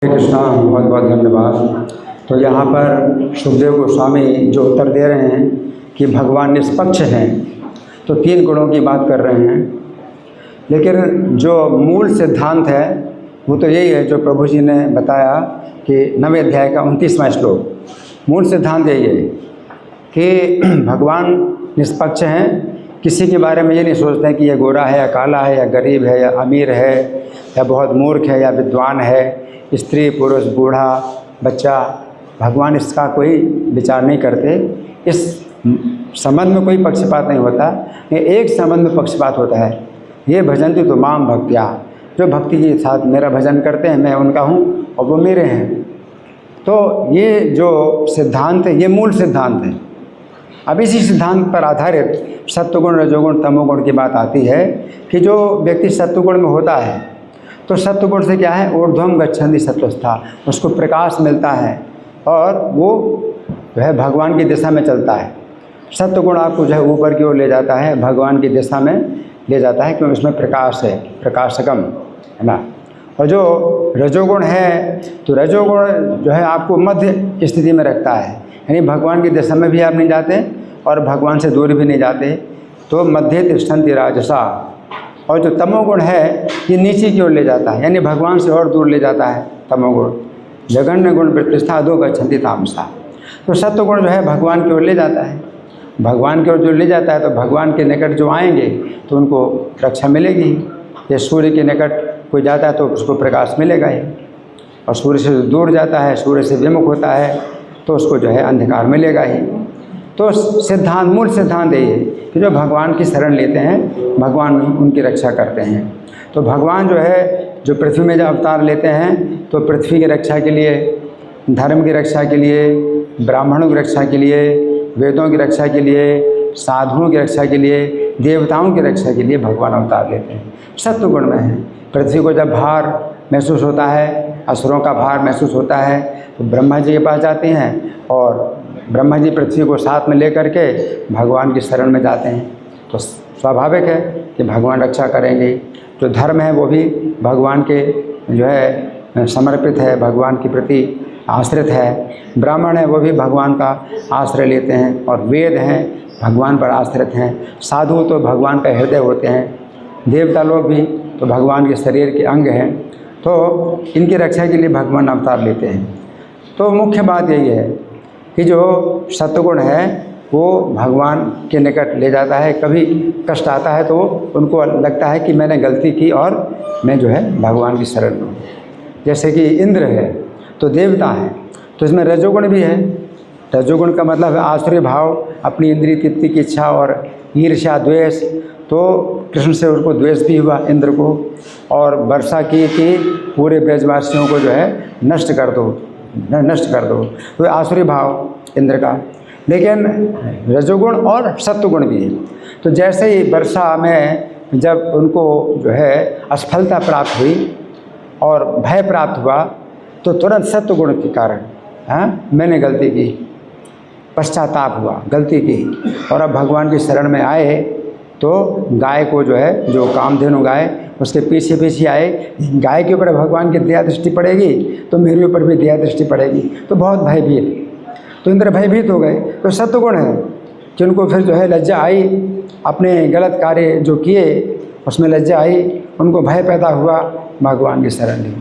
हरे कृष्णा, बहुत बहुत धन्यवाद। तो यहाँ पर सुखदेव गोस्वामी जो उत्तर दे रहे हैं कि भगवान निष्पक्ष हैं, तो 3 गुणों की बात कर रहे हैं। लेकिन जो मूल सिद्धांत है वो तो यही है जो प्रभु जी ने बताया कि 9वें अध्याय का 29वां श्लोक। मूल सिद्धांत यही है कि भगवान निष्पक्ष हैं। किसी के बारे में ये नहीं सोचते हैं कि ये गोरा है या काला है या गरीब है या अमीर है या बहुत मूर्ख है या विद्वान है, स्त्री पुरुष बूढ़ा बच्चा। भगवान इसका कोई विचार नहीं करते। इस संबंध में कोई पक्षपात नहीं होता। ये एक संबंध में पक्षपात होता है, ये भजन्ति तो माम भक्त्या, जो भक्ति के साथ मेरा भजन करते हैं, मैं उनका हूँ और वो मेरे हैं। तो ये जो सिद्धांत है ये मूल सिद्धांत है। अब इसी सिद्धांत पर आधारित सत्वगुण रजोगुण तमोगुण की बात आती है कि जो व्यक्ति सत्वगुण में होता है तो सत्वगुण से क्या है, ऊर्ध्वम गच्छन्ति सत्वस्था, उसको प्रकाश मिलता है और वो वह भगवान की दिशा में चलता है। सत्वगुण आपको जो है ऊपर की ओर ले जाता है, भगवान की दिशा में ले जाता है, क्योंकि उसमें प्रकाश है, प्रकाशकम है ना। और जो रजोगुण है तो रजोगुण जो है आपको मध्य स्थिति में रखता है, यानी भगवान की दिशा में भी आप नहीं जाते और भगवान से दूर भी नहीं जाते, तो मध्य तिष्ठन्ति राजसा। और जो तमोगुण है ये नीचे की ओर ले जाता है, यानी भगवान से और दूर ले जाता है तमोगुण। जघन्य गुण प्रतिष्ठा अधो गच्छन्ति तामसा। तो सत्वगुण जो है भगवान की ओर ले जाता है, भगवान की ओर जो ले जाता है तो भगवान के निकट जो आएंगे तो उनको रक्षा मिलेगी। ये सूर्य के निकट कोई जाता है तो उसको प्रकाश मिलेगा ही, और सूर्य से दूर जाता है, सूर्य से विमुख होता है तो उसको जो है अंधकार मिलेगा ही। तो सिद्धांत, मूल सिद्धांत यही है कि जो भगवान की शरण लेते हैं भगवान उनकी रक्षा करते हैं। तो भगवान जो है जो पृथ्वी में जब अवतार लेते हैं तो पृथ्वी की रक्षा के लिए, धर्म की रक्षा के लिए, ब्राह्मणों की रक्षा के लिए, वेदों की रक्षा के लिए, साधुओं की रक्षा के लिए, देवताओं की रक्षा के लिए भगवान अवतार लेते हैं। सत्वगुण में है। पृथ्वी को जब भार महसूस होता है, असुरों का भार महसूस होता है, तो ब्रह्मा जी के पास जाते हैं और ब्रह्मा जी पृथ्वी को साथ में लेकर के भगवान की शरण में जाते हैं। तो स्वाभाविक है कि भगवान रक्षा करेंगे। जो धर्म है वो भी भगवान के जो है समर्पित है, भगवान के प्रति आश्रित है। ब्राह्मण है वो भी भगवान का आश्रय लेते हैं, और वेद हैं भगवान पर आश्रित हैं। साधु तो भगवान का हृदय होते हैं, देवता लोग भी तो भगवान के शरीर के अंग हैं। तो इनकी रक्षा के लिए भगवान अवतार लेते हैं। तो मुख्य बात यही है कि जो सत्वगुण है वो भगवान के निकट ले जाता है। कभी कष्ट आता है तो उनको लगता है कि मैंने गलती की और मैं जो है भगवान की शरण में हूँ। जैसे कि इंद्र है तो देवता है, तो इसमें रजोगुण भी है। रजोगुण का मतलब है आसुरी भाव, अपनी इंद्रिय तृप्ति की इच्छा और ईर्ष्या द्वेष। तो कृष्ण से उनको द्वेष भी हुआ इंद्र को, और वर्षा की कि पूरे ब्रजवासियों को जो है नष्ट कर दो, नष्ट कर दो। तो आसुरी भाव इंद्र का। लेकिन रजोगुण और सत्वगुण भी है। तो जैसे ही वर्षा में जब उनको जो है असफलता प्राप्त हुई और भय प्राप्त हुआ तो तुरंत सत्वगुण के कारण मैंने गलती की, पश्चाताप हुआ, गलती की, और अब भगवान की शरण में आए। तो गाय को जो है, जो कामधेनु गाय, उसके पीछे पीछे आए। गाय के ऊपर भगवान की दया दृष्टि पड़ेगी तो मेरे ऊपर भी दया दृष्टि पड़ेगी। तो बहुत भयभीत, तो इंद्र भयभीत हो गए। तो सत्वगुण है कि उनको फिर जो है लज्जा आई, अपने गलत कार्य जो किए उसमें लज्जा आई, उनको भय पैदा हुआ, भगवान की शरण ली।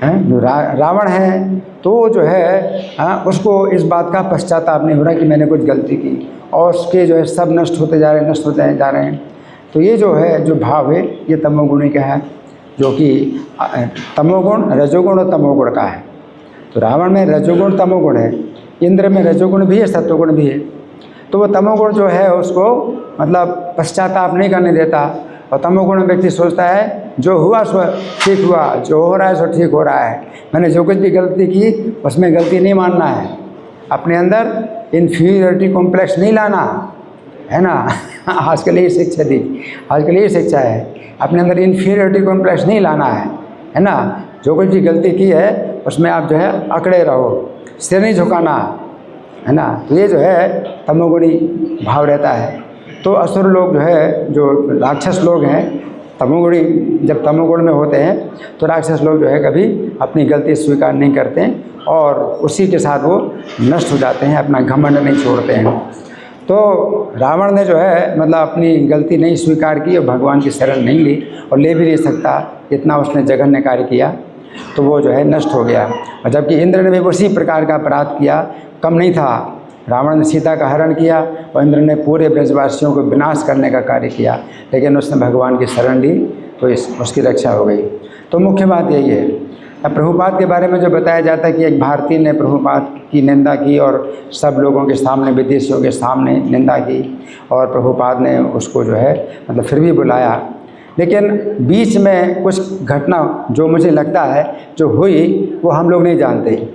जो रावण है तो जो है उसको इस बात का पश्चाताप नहीं हो रहा कि मैंने कुछ गलती की, और उसके जो है सब नष्ट होते जा रहे हैं, नष्ट होते जा रहे हैं। तो ये जो है जो भाव है ये तमोगुणी का है, जो कि तमोगुण, रजोगुण और तमोगुण का है। तो रावण में रजोगुण तमोगुण है, इंद्र में रजोगुण भी है, सत्वगुण भी है। तो वो तमोगुण जो है उसको मतलब पश्चाताप नहीं करने देता, और तमोगुण व्यक्ति सोचता है जो हुआ सो ठीक हुआ, जो हो रहा है सो ठीक हो रहा है, मैंने जो कुछ भी गलती की उसमें गलती नहीं मानना है, अपने अंदर इन्फीरियरिटी कॉम्प्लेक्स नहीं लाना है ना। आजकल ये शिक्षा दी, आजकल ये शिक्षा है, अपने अंदर इन्फीरियरिटी कॉम्प्लेक्स नहीं लाना है ना। जो कुछ भी गलती की है उसमें आप जो है अकड़े रहो, सिर नहीं झुकाना है ना। तो ये जो है तमोगुणी भाव रहता है। तो असुर लोग जो है, जो राक्षस लोग हैं, तमोगुणी जब तमोगुण में होते हैं तो राक्षस लोग जो है कभी अपनी गलती स्वीकार नहीं करते हैं और उसी के साथ वो नष्ट हो जाते हैं, अपना घमंड नहीं छोड़ते हैं। तो रावण ने जो है मतलब अपनी गलती नहीं स्वीकार की और भगवान की शरण नहीं ली और ले भी नहीं सकता, इतना उसने जघन्य कार्य किया, तो वो जो है नष्ट हो गया। और जबकि इंद्र ने भी उसी प्रकार का अपराध किया, कम नहीं था। रावण ने सीता का हरण किया और इंद्र ने पूरे ब्रजवासियों को विनाश करने का कार्य किया, लेकिन उसने भगवान की शरण ली तो उसकी रक्षा हो गई। तो मुख्य बात यही है। अब प्रभुपाद के बारे में जो बताया जाता है कि एक भारतीय ने प्रभुपाद की निंदा की और सब लोगों के सामने, विदेशियों के सामने निंदा की और प्रभुपाद ने उसको जो है मतलब फिर भी बुलाया, लेकिन बीच में कुछ घटना जो मुझे लगता है जो हुई वो हम लोग नहीं जानते।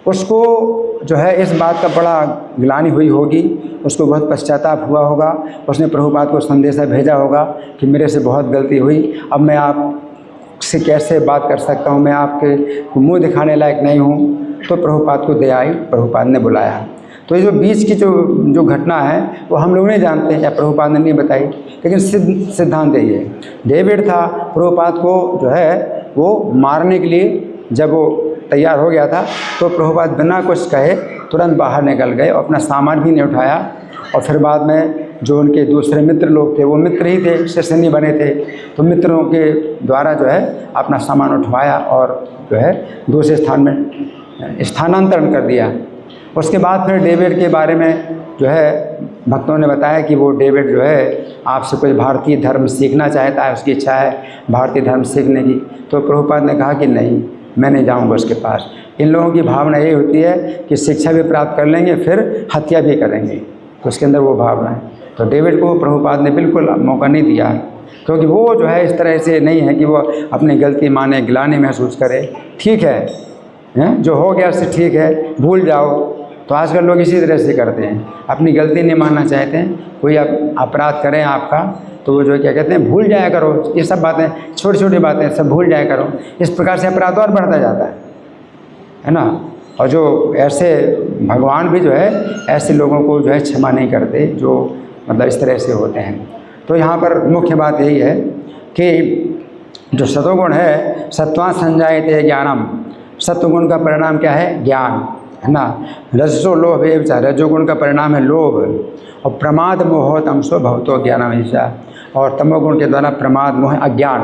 उसको जो है इस बात का बड़ा ग्लानि हुई होगी, उसको बहुत पश्चाताप हुआ होगा, उसने प्रभुपाद को संदेशा भेजा होगा कि मेरे से बहुत गलती हुई, अब मैं आपसे कैसे बात कर सकता हूँ, मैं आपके मुंह दिखाने लायक नहीं हूँ। तो प्रभुपाद को दया आई, प्रभुपाद ने बुलाया। तो ये जो बीच की जो घटना है वो हम लोग नहीं जानते या प्रभुपाद ने नहीं बताई, लेकिन सिद्धांत यही है। डेविड था, प्रभुपाद को जो है वो मारने के लिए जब वो तैयार हो गया था तो प्रभुपाद बिना कुछ कहे तुरंत बाहर निकल गए और अपना सामान भी नहीं उठाया। और फिर बाद में जो उनके दूसरे मित्र लोग थे, वो मित्र ही थे, शिष्य नहीं बने थे, तो मित्रों के द्वारा जो है अपना सामान उठवाया और जो है दूसरे स्थान में स्थानांतरण कर दिया। उसके बाद फिर डेविड के बारे में जो है भक्तों ने बताया कि वो डेविड जो है आपसे कोई भारतीय धर्म सीखना चाहता है, उसकी इच्छा है भारतीय धर्म सीखने की। तो प्रभुपाद ने कहा कि नहीं, मैं नहीं जाऊंगा उसके पास। इन लोगों की भावना ये होती है कि शिक्षा भी प्राप्त कर लेंगे फिर हत्या भी करेंगे, तो उसके अंदर वो भावना है। तो डेविड को प्रभुपाद ने बिल्कुल मौका नहीं दिया, क्योंकि वो जो है इस तरह से नहीं है कि वो अपनी गलती माने, ग्लानि महसूस करे। ठीक है, जो हो गया उससे ठीक है, भूल जाओ। तो आजकल लोग इसी तरह से करते हैं, अपनी गलती नहीं मानना चाहते हैं। कोई अपराध करें आपका तो वो जो क्या कहते हैं भूल जाया करो, ये सब बातें छोटी छोटी बातें सब भूल जाया करो। इस प्रकार से अपराध और बढ़ता जाता है ना। और जो ऐसे भगवान भी जो है ऐसे लोगों को जो है क्षमा नहीं करते जो मतलब इस तरह से होते हैं। तो यहाँ पर मुख्य बात यही है कि जो सतोगुण है, सत्वा संजायते ज्ञानम, सत्वगुण का परिणाम क्या है? ज्ञान, है ना। रजसो लोभ एवं, रजोगुण का परिणाम है लोभ, और प्रमाद मोह तमसो भवतो ज्ञानम ऐसा, और तमोगुण के द्वारा प्रमाद मोह अज्ञान,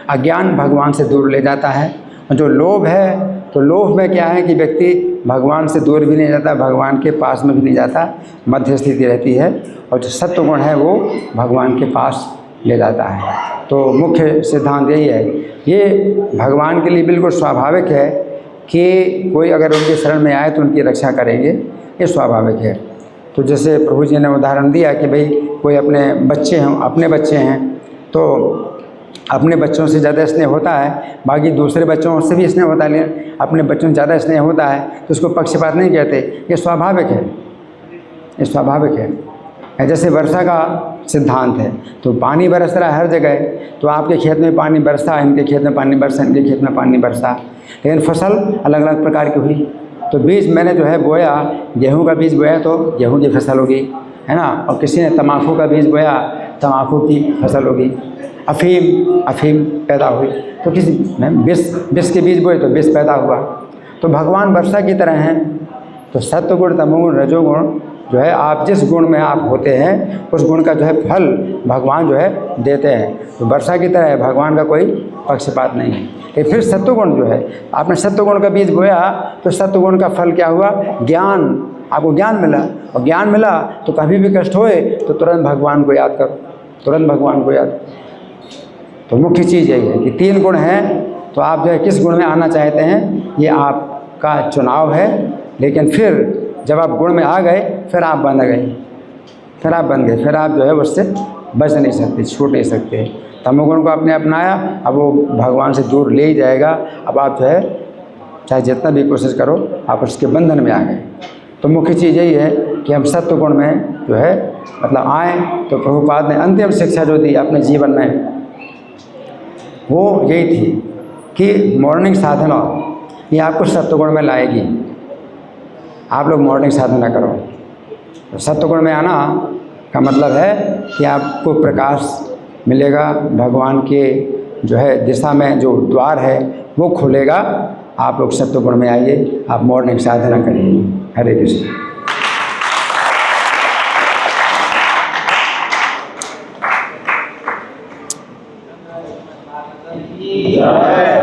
अज्ञान भगवान से दूर ले जाता है। और जो लोभ है तो लोभ में क्या है कि व्यक्ति भगवान से दूर भी नहीं जाता, भगवान के पास में भी नहीं जाता, मध्य स्थिति रहती है। और जो सत्वगुण है वो भगवान के पास ले जाता है। तो मुख्य सिद्धांत यही है, ये भगवान के लिए बिल्कुल स्वाभाविक है कि कोई अगर उनके शरण में आए तो उनकी रक्षा करेंगे, ये स्वाभाविक है। तो जैसे प्रभु जी ने उदाहरण दिया कि भाई कोई अपने बच्चे हैं तो अपने बच्चों से ज़्यादा स्नेह होता है, बाकी दूसरे बच्चों से भी स्नेह होता है, लेकिन अपने बच्चों से ज़्यादा स्नेह होता है तो उसको पक्षपात नहीं कहते, ये स्वाभाविक है, ये स्वाभाविक है। जैसे वर्षा का सिद्धांत है, तो पानी बरस रहा है हर जगह, तो आपके खेत में पानी बरसा, इनके खेत में पानी बरसा, इनके खेत में पानी बरसा, लेकिन फसल अलग अलग प्रकार की हुई। तो बीज मैंने जो है बोया, गेहूं का बीज बोया तो गेहूं की फसल होगी, है ना। और किसी ने तम्बाकू का बीज बोया, तम्बाकू की फसल होगी। अफीम पैदा हुई, तो किसी विष के बीज बोए तो विष पैदा हुआ। तो भगवान वर्षा की तरह हैं। तो सत्वगुण, तमोगुण, रजोगुण जो है आप जिस गुण में आप होते हैं उस गुण का जो है फल भगवान जो है देते हैं। तो वर्षा की तरह है, भगवान का कोई पक्षपात नहीं है। तो फिर सत्वगुण जो है, आपने सत्वगुण का बीज बोया तो सत्वगुण का फल क्या हुआ? ज्ञान, आपको ज्ञान मिला। और ज्ञान मिला तो कभी भी कष्ट होए तो तुरंत भगवान को याद करो, तुरंत भगवान को याद। तो मुख्य चीज़ यही है कि 3 गुण हैं, तो आप जो है किस गुण में आना चाहते हैं ये आपका चुनाव है। लेकिन फिर जब आप गुण में आ गए फिर आप बन गए, फिर आप जो है उससे बच नहीं सकते, छूट नहीं सकते। तमोगुण को आपने अपनाया, अब वो भगवान से दूर ले ही जाएगा। अब आप जो है चाहे जितना भी कोशिश करो आप उसके बंधन में आ गए। तो मुख्य चीज़ यही है कि हम सत्वगुण में जो है मतलब आए। तो प्रभुपाद ने अंतिम शिक्षा जो दी अपने जीवन में वो यही थी कि मॉर्निंग साधना ये आपको सत्वगुण में लाएगी। आप लोग मॉर्निंग साधना करो। तो सत्वगुण में आना का मतलब है कि आपको प्रकाश मिलेगा, भगवान के जो है दिशा में जो द्वार है वो खुलेगा। आप लोग सत्वगुण में आइए, आप मॉर्निंग साधना करिए। हरे कृष्ण। जय